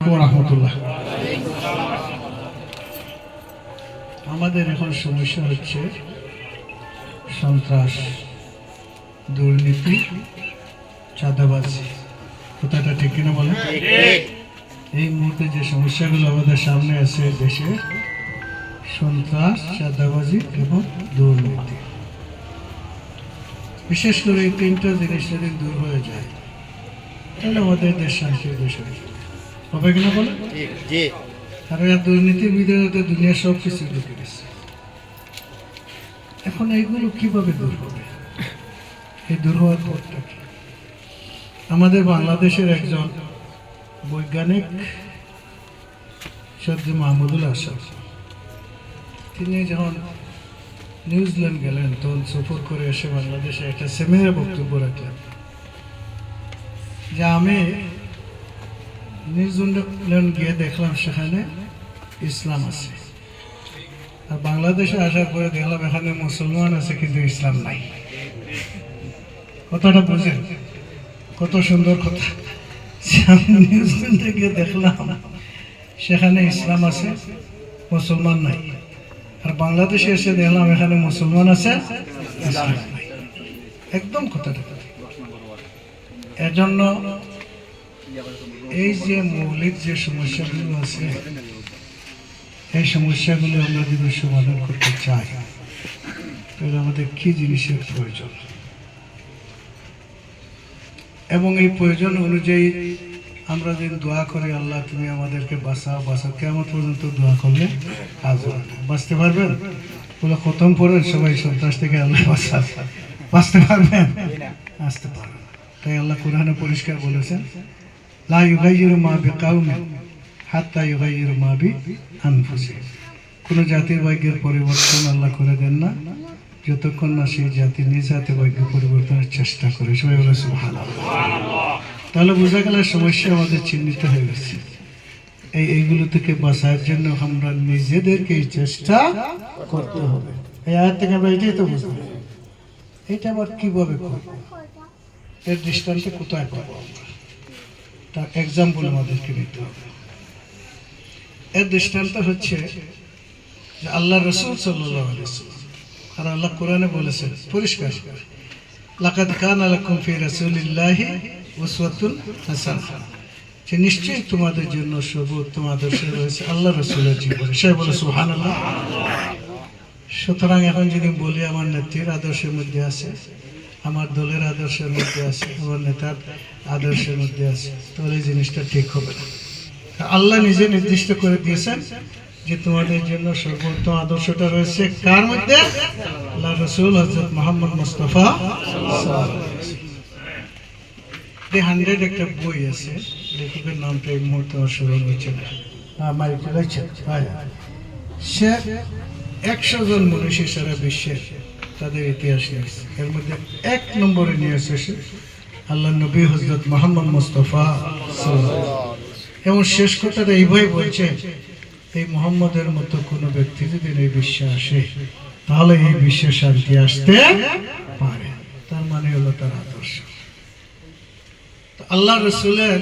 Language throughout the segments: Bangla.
আলাইকুম রহমতুল্লাহ। আমাদের এখন সমস্যা হচ্ছে সন্ত্রাস, দুর্নীতি, চাঁদাবাজি। কথাটা ঠিক কিনা বলেন? এই মুহূর্তে যে সমস্যাগুলো আমাদের সামনে আছে দেশে, সন্ত্রাস, চাঁদাবাজি এবং দুর্নীতি, বিশেষ করে এই তিনটা জিনিস যদি দূর হয়ে যায় তাহলে আমাদের দেশ শান্তির দেশ হবে কিনা বলেন? আর এই দুর্নীতির ভিতরে দুনিয়ার সব কিছু ঢুকে গেছে। এখন এইগুলো কিভাবে দূর হবে? এই দূর হওয়ার পথটা কি? আমাদের বাংলাদেশের একজন বৈজ্ঞানিক সৈয়দ মাহমুদুল হাসান, তিনি যখন নিউজিল্যান্ড গেলেন তখন সফর করে এসে বাংলাদেশে একটা সেমিনারে বক্তব্য রাখলেন যে আমি নিউজিল্যান্ড গিয়ে দেখলাম সেখানে ইসলাম আছে, আর বাংলাদেশে আসার পরে দেখলাম এখানে মুসলমান আছে কিন্তু ইসলাম নাই। কথাটা বুঝেন? কত সুন্দর কথা। নিউজিল্যান্ডে গিয়ে দেখলাম সেখানে ইসলাম আছে, মুসলমান নাই, আর বাংলাদেশে এসে দেখলাম এখানে মুসলমান আছে, ইসলাম নাই। একদম কথাটা। এজন্য এই যে মৌলিক যে সমস্যাগুলো আছে, এই সমস্যাগুলো আমরা যদি সমাধান করতে চাই তাহলে আমাদের কি জিনিসের প্রয়োজন, এবং এই প্রয়োজন অনুযায়ী আমরা যদি দোয়া করি আল্লাহ তুমি আমাদেরকে বাঁচাও বাঁচাও, কেমন পর্যন্ত দোয়া করলে কাজ হবে না। বাঁচতে পারবেন? বলে খতম পড়েন সবাই সন্ত্রাস থেকে আল্লাহ বাঁচা, বাঁচতে পারবেন? আসতে পারবেন। তাই আল্লাহ কোরআনে পরিষ্কার বলেছেন, লা ইউগাইয়িরু মা বিকাউমিন হাত্তা ইউগাইয়িরু মা বিআনফুসিহিম। কোনো জাতির ভাগ্যের পরিবর্তন আল্লাহ করে দেন না যতক্ষণ না সেই জাতি নিজ হাতে ভাগ্য পরিবর্তনের চেষ্টা করে। সবাই বলে সুবহানাল্লাহ। তাহলে বোঝা গেল সমস্যা আমাদের চিহ্নিত হয়ে গেছে। এইগুলো থেকে বাঁচার জন্য আমরা নিজেদেরকে চেষ্টা করতে হবে। এই আয়াত থেকে আমরা এটাই তো বুঝতে হবে। এটা আবার কিভাবে করবো, এর দৃষ্টান্ত কোথায় পাবো আমরা, তার এক্সাম্পল আমাদেরকে নিতে হবে। এর দৃষ্টান্ত হচ্ছে যে আল্লাহ রাসূল সাল্লাল্লাহু আলাইহি ওয়াসাল্লাম, আর আল্লাহ কোরআনে বলেছেন পরিষ্কার, লাকাদ কানা লাকুম ফি রাসূলিল্লাহি উসওয়াতুন হাসানাহ, যে নিশ্চয়ই তোমাদের জন্য সর্বোত্তম আদর্শ রয়েছে আল্লাহ রাসূলের জীবনে। সে বলে সুবহানাল্লাহ। সুতরাং এখন যদি বলি আমার নেত্রীর আদর্শের মধ্যে আছে, আমার দলের আদর্শের মধ্যে আছে, আমার নেতার আদর্শের মধ্যে আছে, তাহলে এই জিনিসটা ঠিক হবে না। আল্লাহ নিজে নির্দিষ্ট করে দিয়েছেন যে তোমাদের জন্য সর্বোত্তম আদর্শটা রয়েছে কার মধ্যে? আল্লাহ রাসূল হযরত মুহাম্মদ মুস্তাফা সাল্লাল্লাহু আলাইহি ওয়াসাল্লাম। 100 একটা বই আছে, লেখকের নামটা এই মুহূর্তে আমার স্মরণ হচ্ছে না, সে 100 জন মনীষী সারা বিশ্বের তাদের ইতিহাস নিয়েছে, এর মধ্যে 1 নম্বরে নিয়ে এসেছে আল্লাহ নবী হযরত মুহাম্মদ মুস্তাফা সাল্লাল্লাহু আলাইহি ওয়াসাল্লাম। এবং শেষ কথাটা এইভাবে বলছে, এই মুহাম্মদের মতো কোনো ব্যক্তি যদি এই বিশ্বে আসে তাহলে এই বিশ্বে শান্তি আসতে পারে। তার মানে হলো তার আদর্শ। আল্লাহ রাসূলের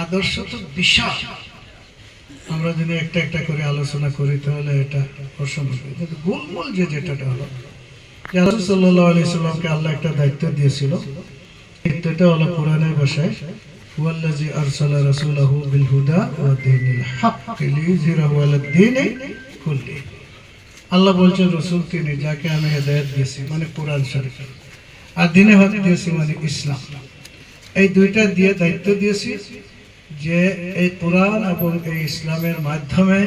আদর্শ তো বিশাল, আমরা যদি একটা একটা করে আলোচনা করি তাহলে এটা অসম্ভব। কিন্তু গোলমূল যেটা হলো, রাসূল সাল্লাল্লাহু আলাইহি সাল্লামকে আল্লাহ একটা দায়িত্ব দিয়েছিল। দায়িত্বটা হলো কোরআনের ভাষায় ওয়াল্লাযী আরসালা রাসূলাহু বিল হুদা ওয়া দীনিল হক লিইয়ুযহিরাহু আলাদ দীনি কুল্লি। আল্লাহ বলছেন রাসূল তিনি যাকে আমি হেদায়েত দিয়েছি মানে কোরআন শরীফ, আর দ্বীনে হক দিয়েছি মানে ইসলাম। এই দুইটা দিয়ে দায়িত্ব দিয়েছি যে এই কোরআন এবং এই ইসলামের মাধ্যমে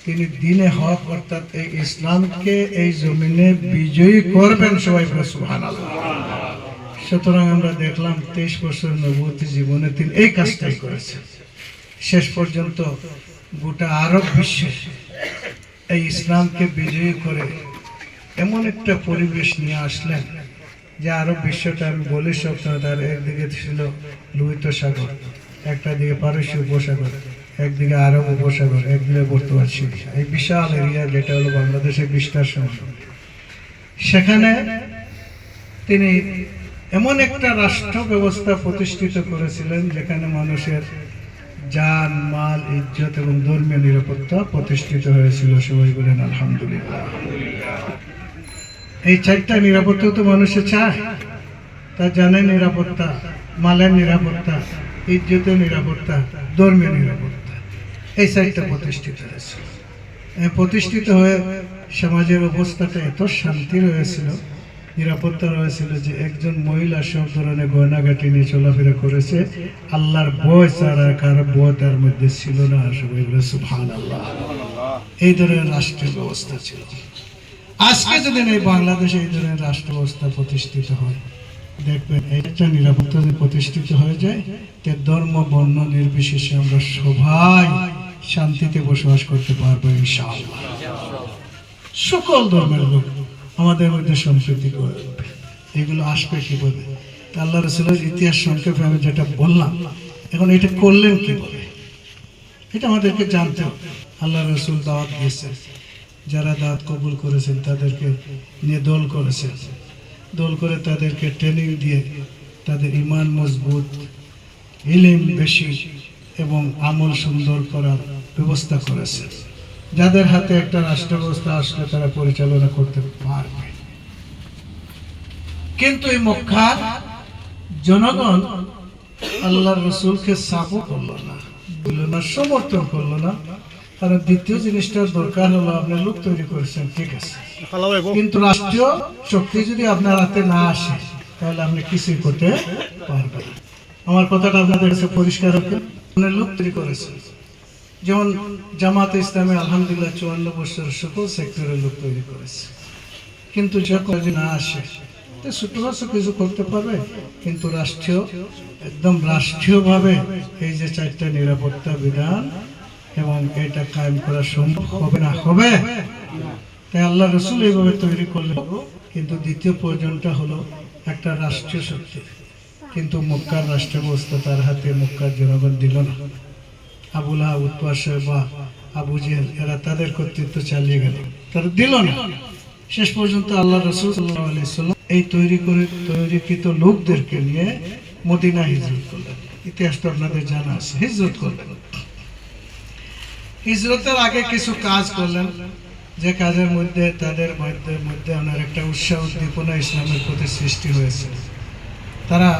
তিনি দ্বীনে হক অর্থাৎ এই ইসলামকে এই জমিনে বিজয়ী করবেন। সবাই বলে সুবহানাল্লাহ। সুতরাং আমরা দেখলাম 23 বছর নবুয়তি জীবনে তিনি এই কাজটাই করেছেন। শেষ পর্যন্ত গোটা আরব বিশ্বে এই ইসলামকে বিজয়ী করে এমন একটা পরিবেশ নিয়ে আসলেন যে আরব বিশ্বটা আমি বলি সব, তার একদিকে ছিল লোহিত সাগর, একটা দিকে পারস্য উপসাগর, একদিকে আরব উপসাগর, একদিকে বর্তমান সিরিয়া, এই বিশাল এরিয়া যেটা হলো বাংলাদেশের 20টার সমান। সেখানে তিনি এমন একটা রাষ্ট্র ব্যবস্থা প্রতিষ্ঠিত করেছিলেন যেখানে মানুষের জান, মাল, ইজ্জত এবং ধর্মীয় নিরাপত্তা প্রতিষ্ঠিত হয়েছিল। সবাই বলেন আলহামদুলিল্লাহ। এই চারটা নিরাপত্তা তো মানুষে চায়। তা জানের নিরাপত্তা, মালের নিরাপত্তা, ইজ্জতের নিরাপত্তা, ধর্মীয় নিরাপত্তা, এই চারটা প্রতিষ্ঠিত হয়েছিল। প্রতিষ্ঠিত হয়ে সমাজের অবস্থাটা এত শান্তি রয়েছিল, নিরাপত্তা রয়েছিল যে একজন মহিলা সব ধরনের গয়নাগাটি নিয়ে চলাফেরা করেছে। আল্লাহর ভয় ছাড়া কারো ভয় তার মধ্যে ছিল না। সবাই বলে সুবহানাল্লাহ। এই ধরনের রাষ্ট্রের ব্যবস্থা ছিল। আজকে যদি এই বাংলাদেশে এই ধরনের রাষ্ট্র ব্যবস্থা প্রতিষ্ঠিত হয়, দেখবেন একটা নিরাপত্তা যদি প্রতিষ্ঠিত হয়ে যায়, তে ধর্ম বর্ণ নির্বিশেষে আমরা সবাই শান্তিতে বসবাস করতে পারবো ইনশাআল্লাহ। সকল ধর্মের লোক আমাদের মধ্যে সম্প্রীতি করবে। এগুলো আসবে কি বলে? আল্লাহ রাসূলের ইতিহাস সংক্ষেপে আমি যেটা বললাম, এখন এটা করলেন কি বলে, এটা আমাদেরকে জানতে হবে। আল্লাহ রাসূল দাওয়াত দিয়েছেন, যারা দাওয়াত কবুল করেছেন তাদেরকে নিয়ে দল করেছেন, দল করে তাদেরকে ট্রেনিং দিয়ে তাদের ঈমান মজবুত, ইলম বেশি এবং আমল সুন্দর করার ব্যবস্থা করেছেন। যাদের হাতে একটা রাষ্ট্র ব্যবস্থা আসলে তারা পরিচালনা করতে পারবে। কিন্তু এই মক্কার জনগণ আল্লাহর রাসূলকে সাপোর্ট করলো না, বলল না, সমর্থন করলো না। কারণ দ্বিতীয় জিনিসটার দরকার হলো, আপনি লোক তৈরি করেছেন, ঠিক আছে, কিন্তু রাষ্ট্রীয় শক্তি যদি আপনার হাতে না আসে তাহলে আপনি কিছুই করতে পারবেন না। আমার কথাটা আপনাদের কাছে পরিষ্কার হবে। লোক তৈরি করেছেন, যেমন জামাতে ইসলামে আলহামদুলিল্লাহ 54 বছর সকল সেক্টরের লোক তৈরি করেছে, কিন্তু যখন না আসে ছোট কিছু করতে পারবে। কিন্তু রাষ্ট্রীয়, একদম রাষ্ট্রীয়ভাবে এই যে চারটা নিরাপত্তা বিধান এবং এটা কায়েম করা সম্ভব হবে না, হবে। তাই আল্লাহ রাসূল এইভাবে তৈরি করলেন। কিন্তু দ্বিতীয় প্রয়োজনটা হলো একটা রাষ্ট্রীয় শক্তি, কিন্তু মক্কার রাষ্ট্র ব্যবস্থা তার হাতে মক্কার জনগণ দিল না। আবু লাহাব, উতবা, শায়বা, আবু জেহেল এরা তাদের কর্তৃত্ব চালিয়ে গেল, তারা দিল না। শেষ পর্যন্ত আল্লাহ রাসূল সাল্লাল্লাহু আলাইহি ওয়াসাল্লাম এই তৈরিকৃত লোকদেরকে নিয়ে মদিনা হিজরত করলেন। ইতিহাসটা আপনাদের জানা আছে। হিজরত করলেন, হিজরতের আগে কিছু কাজ করলেন, যে কাজের মধ্যে তাদের মধ্যে ওনার একটা উৎসাহ উদ্দীপনা ইসলামের প্রতি সৃষ্টি হয়েছে। তারা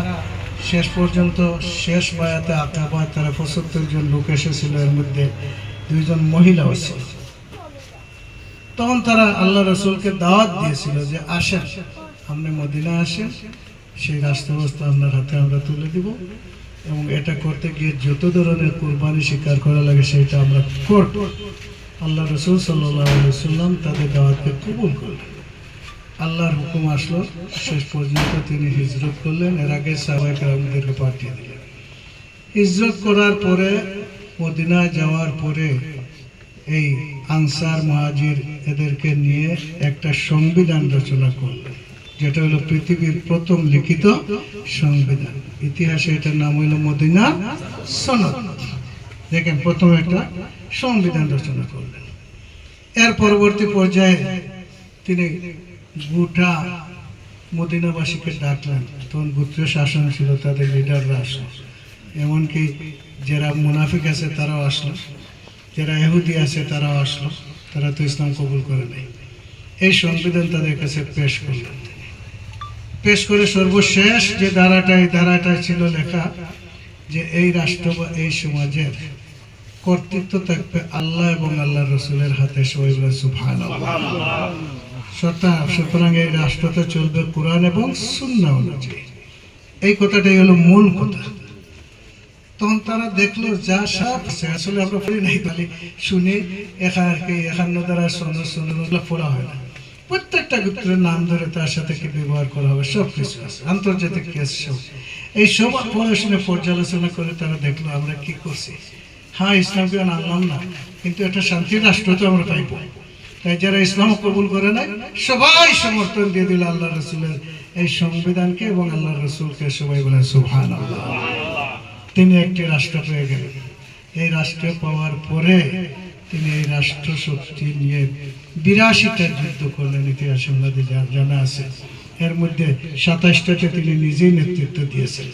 শেষ পর্যন্ত শেষ বায়াতে আকাবা তারা ৭৫ জন লোক এসেছিল, এর মধ্যে 2 জন মহিলাও ছিল। তখন তারা আল্লাহ রাসূলকে দাওয়াত দিয়েছিল যে আসেন, আপনি মদিনা আসেন, সেই রাষ্ট্র ব্যবস্থা আপনার হাতে আমরা তুলে দিব এবং এটা করতে গিয়ে যত ধরনের কুরবানি স্বীকার করা লাগে সেটা আমরা করব। আল্লাহ রাসূল সাল্লাল্লাহু আলাইহি ওয়াসাল্লাম তাদের দাওয়াতকে কবুল করলেন। আল্লাহর হুকুম আসলো, শেষ পর্যন্ত তিনি হিজরত করলেন। এর আগে সাহাবায়ে কেরামদেরকে পাঠিয়ে দিলেন। হিজরত করার পরে, মদিনায় যাওয়ার পরে এই আনসার মুহাজির এদেরকে নিয়ে একটা সংবিধান রচনা করলেন, যেটা হলো পৃথিবীর প্রথম লিখিত সংবিধান। ইতিহাসে এটার নাম হলো মদিনা সনদ। দেখেন, প্রথম একটা সংবিধান রচনা করলেন। এর পরবর্তী পর্যায়ে তিনি গোটা মদিনাবাসীকে ডাকলেন। তখন গোত্রীয় শাসন ছিল, তাদের লিডাররা আসলো, এমনকি যারা মুনাফিক আছে তারাও আসলো, যারা ইহুদি আছে তারাও আসলো, তারা তো ইসলাম কবুল করে নাই। এই সংবিধান তাদের কাছে পেশ করলেন। পেশ করে সর্বশেষ যে ধারাটা ছিল লেখা যে এই রাষ্ট্র বা এই সমাজের কর্তৃত্ব থাকবে আল্লাহ এবং আল্লাহর রাসূলের হাতে। সবাই বলে সুবহানাল্লাহ। সুতরাং এই রাষ্ট্রটা চলবে কোরআন এবং সুন্নাহ অনুযায়ী। এই কথাটাই হলো মূল কথা। তখন তারা দেখলো যা সব আসলে আমরা পড়ি নাই, খালি শুনি, এখানে দ্বারা সোনা পড়া হয় না। প্রত্যেকটা গোত্রের নাম ধরে তার সাথে কি ব্যবহার করা হবে সব কিছু আছে, আন্তর্জাতিক কেস সব। এই সব পড়াশোনা পর্যালোচনা করে তারা দেখলো আমরা কি করছি। হ্যাঁ, ইসলামকে আনলাম না, কিন্তু একটা শান্তির রাষ্ট্র তো আমরা পাইব। তাই যারা ইসলাম কবুল করে নাই সবাই সমর্থন দিয়ে দিল আল্লাহ রাসূলের এই সংবিধানকে এবং আল্লাহ রাসূলকে। সবাই বলে সুবহানাল্লাহ। তিনি একটি রাষ্ট্র পেয়ে গেলেন। এই রাষ্ট্র পাওয়ার পরে তিনি এই রাষ্ট্র শক্তি নিয়ে ৮২টা যুদ্ধ করলেন। ইতিহাসে আমাদের জানা আছে। এর মধ্যে ২৭টাতে তিনি নিজেই নেতৃত্ব দিয়েছেন।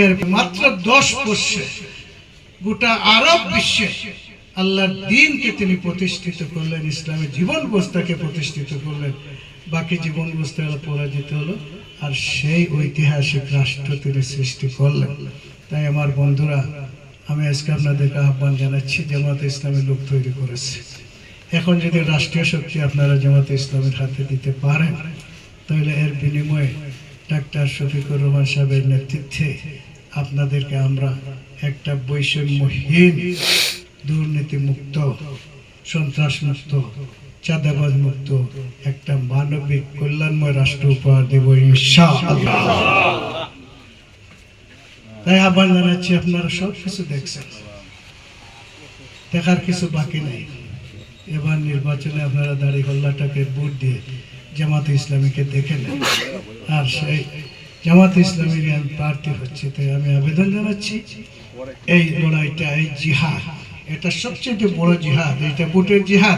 এর মাত্র 10 বর্ষে গোটা আরব বিশ্বে আল্লাহর দ্বীনকে তিনি প্রতিষ্ঠিত করলেন, ইসলামের জীবন ব্যবস্থাকে প্রতিষ্ঠিত করলেন। বাকি জীবন ব্যবস্থা পরাজিত হলো, আর সেই ঐতিহাসিক রাষ্ট্র তিনি সৃষ্টি করলেন। তাই আমার বন্ধুরা, আমি আজকে আপনাদেরকে আহ্বান জানাচ্ছি, জামাতে ইসলামের লোক তৈরি করেছে। এখন যদি রাষ্ট্রীয় শক্তি আপনারা জামাতে ইসলামের হাতে দিতে পারেন, তাহলে এর বিনিময়ে ডাক্তার শফিকুর রহমান সাহেবের নেতৃত্বে আপনাদেরকে আমরা একটা বৈষম্যহীন, দুর্নীতি মুক্ত, সন্ত্রাস মুক্ত, চাঁদাবাজ মুক্ত একটা মানবিক কল্যাণময় রাষ্ট্র উপহার দেব ইনশাআল্লাহ। তাই আহ্বান জানাচ্ছি, আপনারা সব কিছু দেখছেন, দেখার কিছু বাকি নেই। এবার নির্বাচনে আপনারা দাড়িপাল্লাটাকে ভোট দিয়ে জামাতে ইসলামীকে দেখে নেন, আর সেই জামাতে ইসলামী প্রার্থী হচ্ছে। তাই আমি আবেদন জানাচ্ছি, এই লড়াইটা, এই জিহাদ, এটা সবচেয়ে বড় জিহাদ। এটা ভোটের জিহাদ।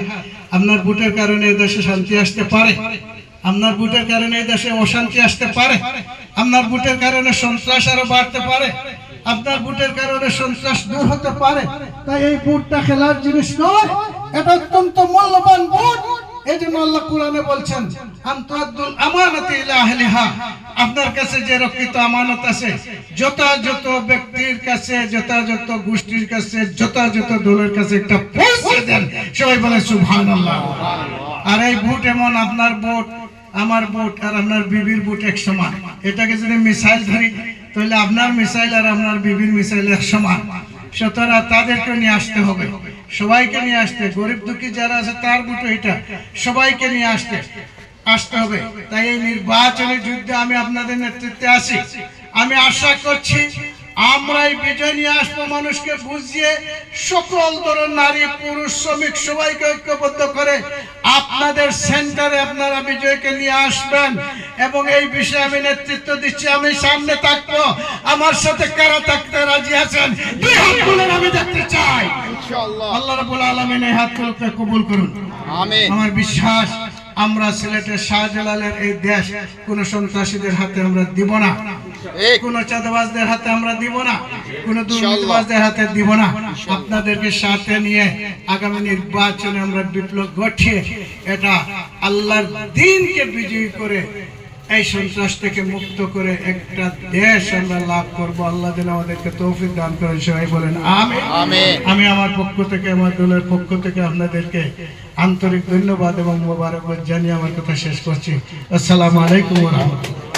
আপনার ভোটের কারণে এই দেশে শান্তি আসতে পারে, আপনার ভোটের কারণে এই দেশে অশান্তি আসতে পারে, আপনার ভোটের কারণে সন্ত্রাস আরো বাড়তে পারে, আপনার ভোটের কারণে সন্ত্রাস দূর হতে পারে। তাই এই ভোটটা খেলার জিনিস নয়, এটা অত্যন্ত মূল্যবান ভোট। এই জন্য আল্লাহ কোরআনে বলছেন, আনতুল আমানাতি ইলা আহলিহা, আপনার কাছে যে রক্ষিত আমানত আছে, যথাযথ ব্যক্তির কাছে, যথাযথ গোষ্ঠীর কাছে, যথাযথ দলের কাছে একটা পৌঁছে দেন। সবাই বলে সুবহানাল্লাহ। আর এই ভোট এমন, আপনার ভোট, আমার ভোট আর আপনার বিবির ভোট এক সমান। এটাকে যদি মিসাইল ধরি, তাহলে আপনার মিসাইল আর আপনার বিবির মিসাইল এক সমান। সুতরাং তাদেরকে নিয়ে আসতে হবে, সবাইকে নিয়ে আসতে, গরিব দুঃখী যারা আছে তার ভোট এটা, সবাইকে নিয়ে আসতে হবে। তাই এই নির্বাচনী যুদ্ধে আমি আপনাদের নেতৃত্বে আছি। আমি আশা করছি আমরাই বিজয় নিয়ে আসবো, মানুষকে বুঝিয়ে, সকল ধরনের নারী পুরুষ শ্রমিক সবাইকে ঐক্যবদ্ধ করে আপনাদের সেন্টারে আপনারা বিজয়কে নিয়ে আসবেন। এবং এই বিষয়ে আমি নেতৃত্ব দিচ্ছি, আমি সামনে থাকবো। আমার সাথে কারা থাকতে রাজি আছেন? দুই হাত তুলে আমি দেখতে চাই। ইনশাআল্লাহ আল্লাহ রাব্বুল আলামিন এই হাতগুলোকে কবুল করুন। আমিন। আমার বিশ্বাস, আমরা সিলেটের শাহজালালের এই দেশ কোন সন্ত্রাসীদের হাতে আমরা দিব না, কোন চাঁদাবাজদের হাতে আমরা দিব না, কোন দুর্নীতিবাজদের হাতে দিব না। আপনাদেরকে সাথে নিয়ে আগামী নির্বাচনে আমরা বিপ্লব ঘটিয়ে এটা আল্লাহর দ্বীনকে বিজয়ী করে, এই সন্ত্রাস থেকে মুক্ত করে একটা দেশ আমরা লাভ করব। আল্লাহ যেন আমাদেরকে তৌফিক দান করেন। সবাই বলেন আমিন। আমি আমার পক্ষ থেকে, আমার দলের পক্ষ থেকে আপনাদেরকে আন্তরিক ধন্যবাদ এবং মোবারকবাদ জানিয়ে আমার কথা শেষ করছি। আসসালামু আলাইকুম ওয়া রাহমাতুল্লাহ।